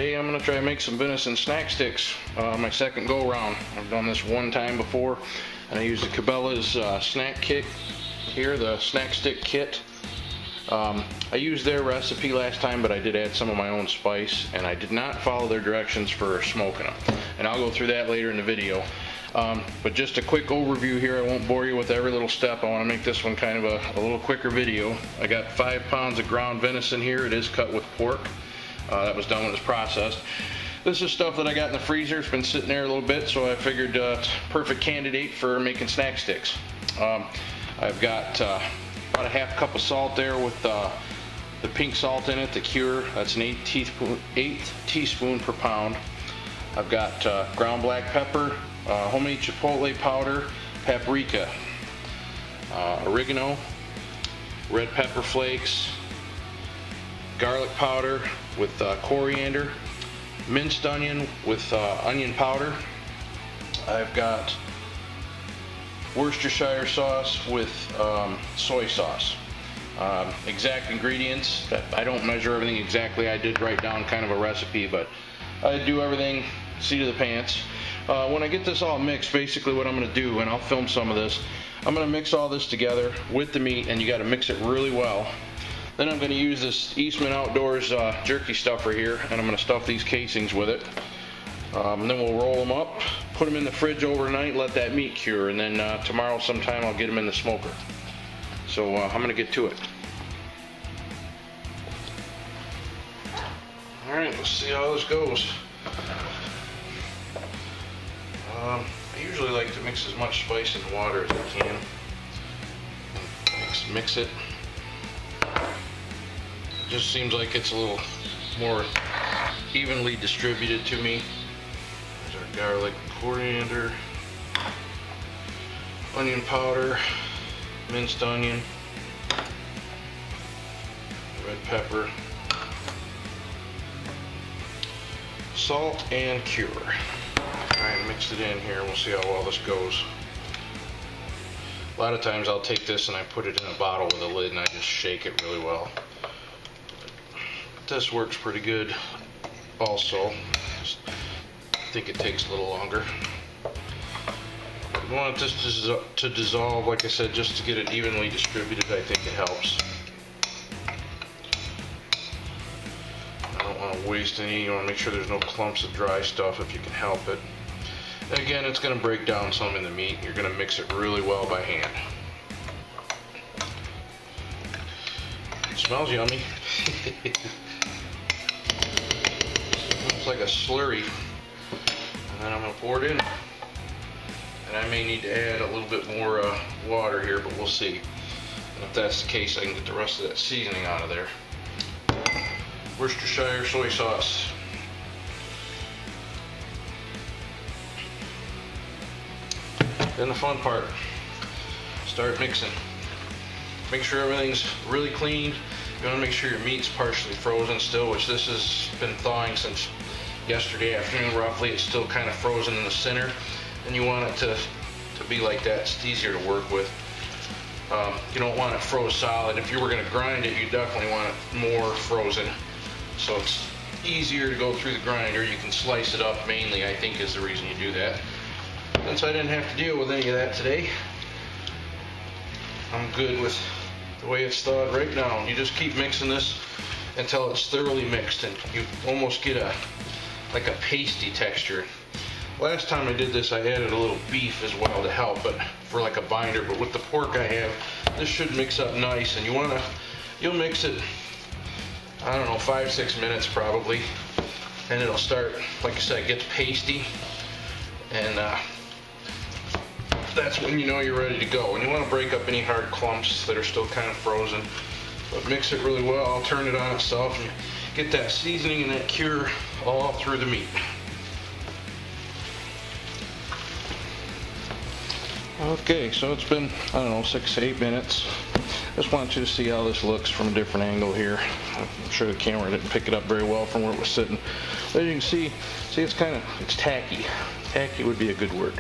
Today I'm going to try to make some venison snack sticks, my second go around. I've done this one time before, and I used the Cabela's snack kit here, the snack stick kit. I used their recipe last time, but I did add some of my own spice, and I did not follow their directions for smoking them. And I'll go through that later in the video. But just a quick overview here. I won't bore you with every little step. I want to make this one kind of a little quicker video. I got 5 pounds of ground venison here. It is cut with pork. That was done when it was processed. This is stuff that I got in the freezer. It's been sitting there a little bit, so I figured it's a perfect candidate for making snack sticks. I've got about a half cup of salt there with the pink salt in it, the Cure. That's an 1/8 teaspoon per pound. I've got ground black pepper, homemade chipotle powder, paprika, oregano, red pepper flakes, garlic powder with coriander, minced onion with onion powder. I've got Worcestershire sauce with soy sauce. Exact ingredients, that I don't measure everything exactly. I did write down kind of a recipe, but I do everything seat of the pants. When I get this all mixed, basically what I'm going to do, and I'll film some of this, I'm going to mix all this together with the meat, and you got to mix it really well. Then I'm going to use this Eastman Outdoors jerky stuffer here, and I'm going to stuff these casings with it. Then we'll roll them up, put them in the fridge overnight, let that meat cure, and then tomorrow sometime I'll get them in the smoker. So I'm going to get to it. Alright, let's see how this goes. I usually like to mix as much spice and water as I can. Mix it. Just seems like it's a little more evenly distributed to me. There's our garlic, coriander, onion powder, minced onion, red pepper, salt, and Cure. Alright, mix it in here and we'll see how well this goes. A lot of times I'll take this and I put it in a bottle with a lid and I just shake it really well. This works pretty good also. Just think it takes a little longer. You want this to dissolve, like I said, just to get it evenly distributed. I think it helps. I don't want to waste any. You want to make sure there's no clumps of dry stuff if you can help it. And again, it's going to break down some in the meat. You're going to mix it really well by hand. It smells yummy. It's like a slurry. And then I'm going to pour it in. And I may need to add a little bit more water here, but we'll see. And if that's the case, I can get the rest of that seasoning out of there. Worcestershire soy sauce. Then the fun part. Start mixing. Make sure everything's really clean. You want to make sure your meat's partially frozen still, which this has been thawing since yesterday afternoon roughly. It's still kind of frozen in the center, and you want it to be like that. It's easier to work with. You don't want it froze solid. If you were going to grind it, you definitely want it more frozen, so it's easier to go through the grinder. You can slice it up mainly, I think, is the reason you do that. Since I didn't have to deal with any of that today, I'm good with the way it's thawed right now. You just keep mixing this until it's thoroughly mixed, and you almost get like a pasty texture. Last time I did this, I added a little beef as well to help, but for like a binder. But with the pork I have, this should mix up nice, and you'll mix it, I don't know, 5-6 minutes probably, and it'll start, like I said, it gets pasty, and that's when you know you're ready to go. And you want to break up any hard clumps that are still kind of frozen, but mix it really well. I'll turn it on itself and get that seasoning and that Cure all through the meat. Okay, so it's been, I don't know, 6 to 8 minutes. Just want you to see how this looks from a different angle here. I'm sure the camera didn't pick it up very well from where it was sitting. But you can see it's tacky. Tacky would be a good word.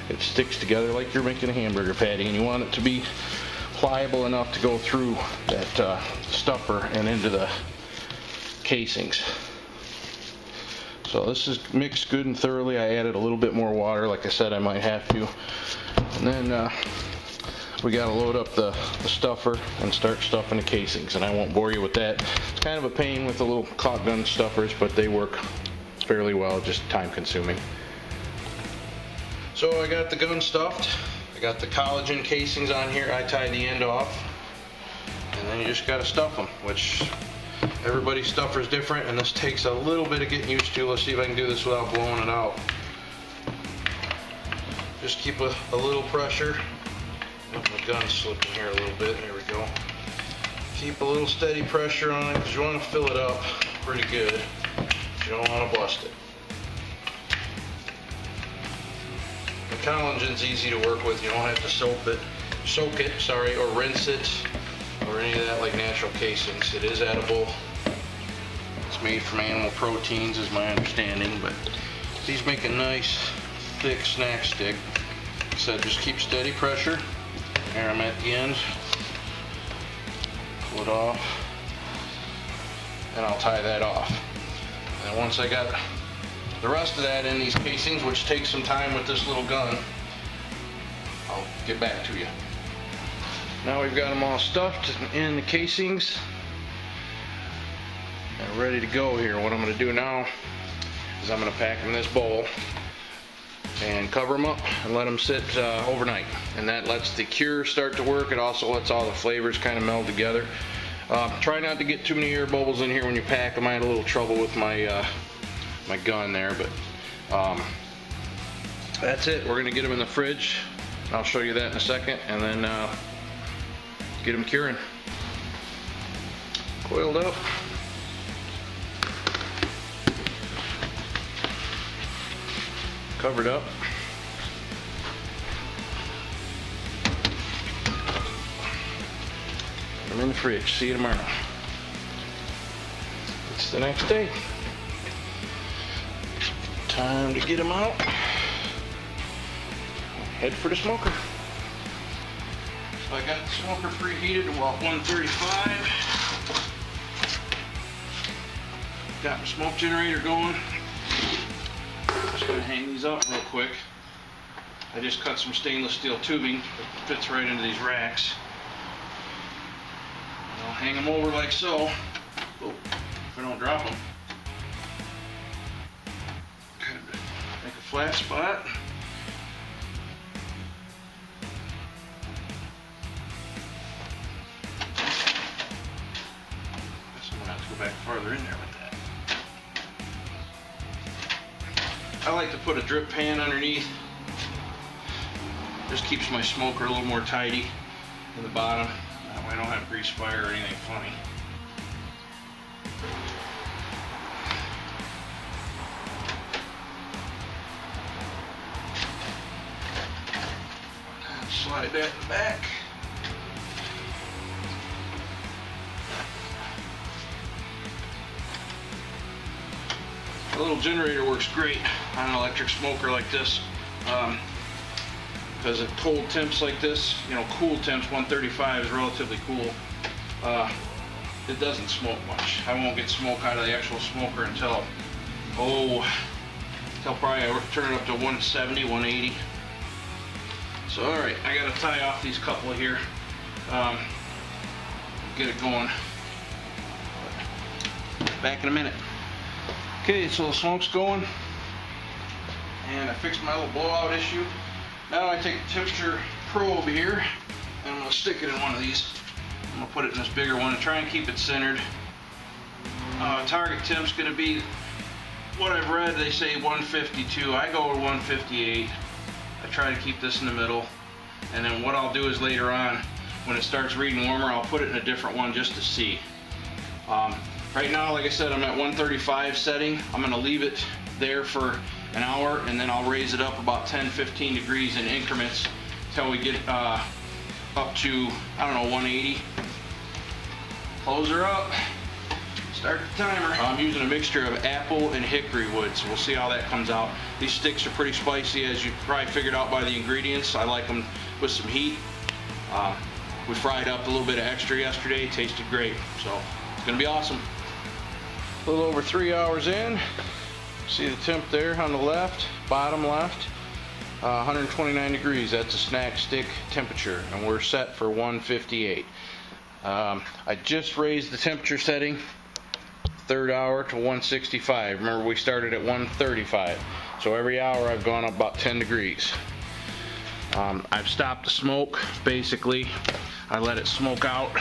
It sticks together like you're making a hamburger patty, and you want it to be pliable enough to go through that stuffer and into the casings. So this is mixed good and thoroughly. I added a little bit more water, like I said I might have to. And then we got to load up the stuffer and start stuffing the casings, and I won't bore you with that. It's kind of a pain with the little caulk gun stuffers, but they work fairly well, just time consuming. So I got the gun stuffed. I got the collagen casings on here. I tied the end off, and then you just got to stuff them, which everybody's stuffer is different, and this takes a little bit of getting used to. Let's see if I can do this without blowing it out. Just keep a little pressure. Oh, my gun's slipping here a little bit. There we go. Keep a little steady pressure on it because you want to fill it up pretty good. You don't want to bust it. The collagen's easy to work with. You don't have to soak it, or rinse it, or any of that like natural casings. It is edible. It's made from animal proteins, is my understanding. But these make a nice, thick snack stick. Like I said, just keep steady pressure. There I'm at the end. Pull it off, and I'll tie that off. And once I got the rest of that in these casings, which takes some time with this little gun, I'll get back to you. Now we've got them all stuffed in the casings and ready to go here. What I'm going to do now is I'm going to pack them in this bowl and cover them up and let them sit overnight, and that lets the cure start to work. It also lets all the flavors kind of meld together. Try not to get too many air bubbles in here when you pack them. I had a little trouble with my my gun there, but that's it. We're gonna get them in the fridge. I'll show you that in a second, and then get them curing. Coiled up. Covered up. I'm in the fridge. See you tomorrow. It's the next day. Time to get them out. Head for the smoker. So I got the smoker preheated to 135. Got my smoke generator going. Just gonna hang these up real quick. I just cut some stainless steel tubing that fits right into these racks. And I'll hang them over like so. Oh, if I don't drop them. Kind of make a flat spot. Guess I'm gonna have to go back farther in there with that. I like to put a drip pan underneath. Just keeps my smoker a little more tidy in the bottom. That way I don't have grease fire or anything funny. Slide that in the back. The little generator works great on an electric smoker like this, because at cold temps like this, you know, cool temps, 135 is relatively cool. It doesn't smoke much. I won't get smoke out of the actual smoker until probably I turn it up to 170, 180. So alright, I gotta tie off these couple here, get it going. Back in a minute. Okay, so the smoke's going, and I fixed my little blowout issue. Now I take the temperature probe here, and I'm gonna stick it in one of these. I'm gonna put it in this bigger one and try and keep it centered. Target temp's gonna be, what I've read, they say 152. I go with 158. I try to keep this in the middle, and then what I'll do is later on, when it starts reading warmer, I'll put it in a different one just to see. Right now, like I said, I'm at 135 setting. I'm going to leave it there for an hour, and then I'll raise it up about 10-15 degrees in increments until we get up to, I don't know, 180. Close her up. Start the timer. I'm using a mixture of apple and hickory wood, so we'll see how that comes out. These sticks are pretty spicy, as you probably figured out by the ingredients. I like them with some heat. We fried up a little bit of extra yesterday. Tasted great, so it's going to be awesome. A little over 3 hours in. See the temp there on the left, bottom left, 129 degrees. That's a snack stick temperature, and we're set for 158. I just raised the temperature setting, third hour, to 165. Remember, we started at 135, so every hour I've gone up about 10 degrees. I've stopped the smoke. Basically, I let it smoke out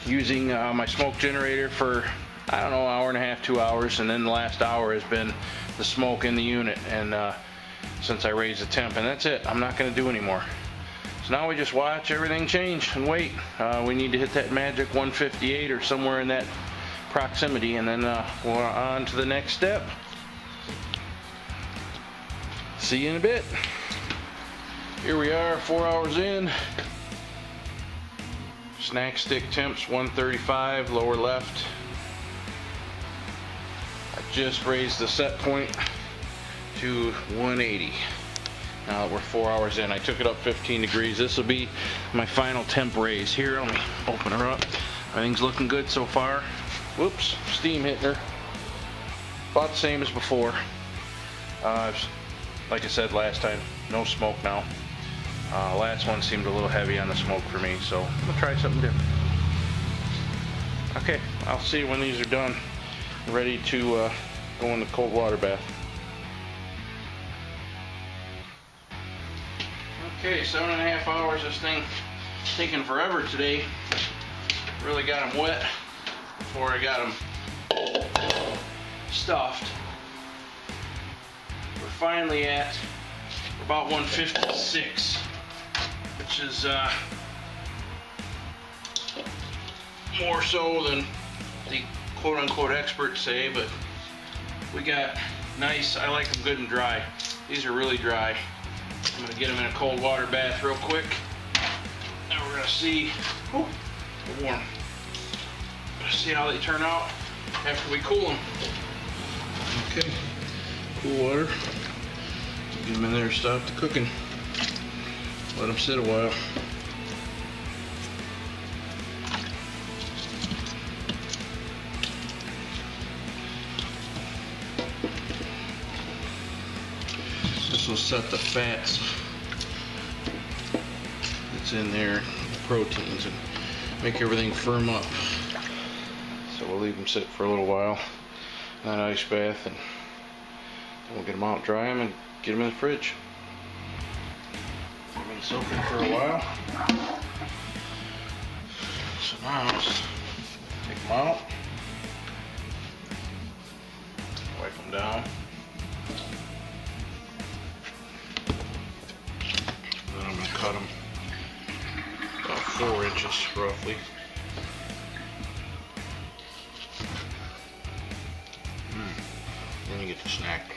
using my smoke generator for, I don't know, an hour and a half, 2 hours, and then the last hour has been the smoke in the unit, and since I raised the temp, and that's it. I'm not going to do anymore. So now we just watch everything change and wait. We need to hit that magic 158 or somewhere in that proximity, and then we're on to the next step. See you in a bit. Here we are, 4 hours in. Snack stick temps 135, lower left. I just raised the set point to 180. Now that we're 4 hours in, I took it up 15 degrees. This will be my final temp raise. Here, let me open her up. Everything's looking good so far. Whoops, steam hitting her. About the same as before. Like I said last time, no smoke now. Last one seemed a little heavy on the smoke for me, so I'm gonna try something different. Okay, I'll see you when these are done. Ready to go in the cold water bath. Okay, 7.5 hours. This thing taking forever today. Really got them wet before I got them stuffed. We're finally at about 156, which is more so than the quote-unquote experts say, but we got nice. I like them good and dry. These are really dry. I'm going to get them in a cold water bath real quick, and we're going to see, they're warm. Let's see how they turn out after we cool them. Okay, cool water. Get them in there, stop the cooking. Let them sit a while. This will set the fats that's in there, the proteins, and make everything firm up. So we'll leave them sit for a little while in that ice bath, and then we'll get them out, dry them, and get them in the fridge. They've been soaking for a while. So now let's take them out, wipe them down. Then I'm going to cut them about 4 inches roughly. Then you get the snack.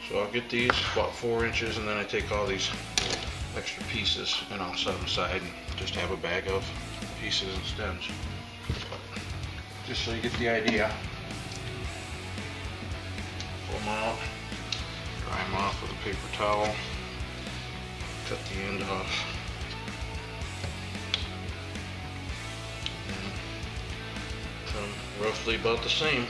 So I'll get these about 4 inches, and then I take all these extra pieces and I'll set them aside and just have a bag of pieces and stems. Just so you get the idea. Pull them out, dry them off with a paper towel, cut the end off. And cut them roughly about the same.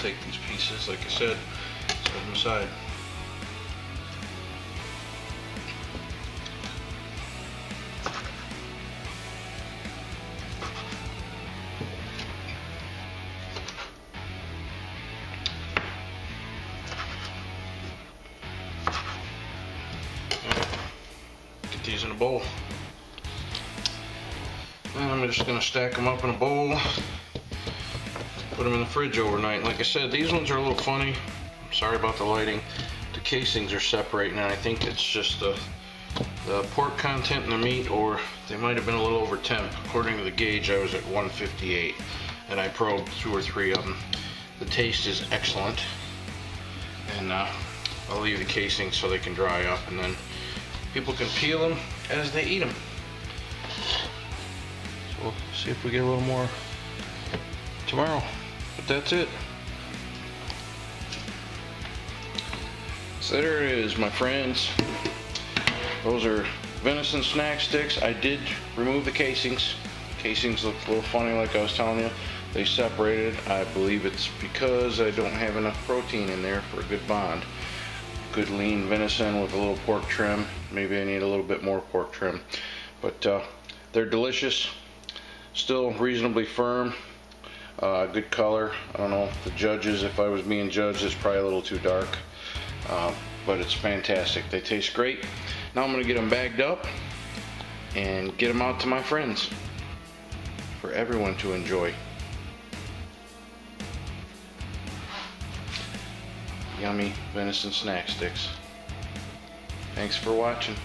Take these pieces, like I said, set them aside. Get these in a bowl. And I'm just going to stack them up in a bowl. Put them in the fridge overnight. Like I said, these ones are a little funny. I'm sorry about the lighting. The casings are separating, and I think it's just the pork content in the meat, or they might have been a little over temp. According to the gauge, I was at 158, and I probed 2 or 3 of them. The taste is excellent, and I'll leave the casings so they can dry up, and then people can peel them as they eat them. So we'll see if we get a little more tomorrow. But that's it. So there it is, my friends. Those are venison snack sticks. I did remove the casings. Casings look a little funny, like I was telling you. They separated. I believe it's because I don't have enough protein in there for a good bond. Good lean venison with a little pork trim. Maybe I need a little bit more pork trim. But they're delicious. Still reasonably firm. Good color. I don't know if the judges, if I was being judged, it's probably a little too dark. But it's fantastic. They taste great. Now I'm going to get them bagged up and get them out to my friends for everyone to enjoy. Yummy venison snack sticks. Thanks for watching.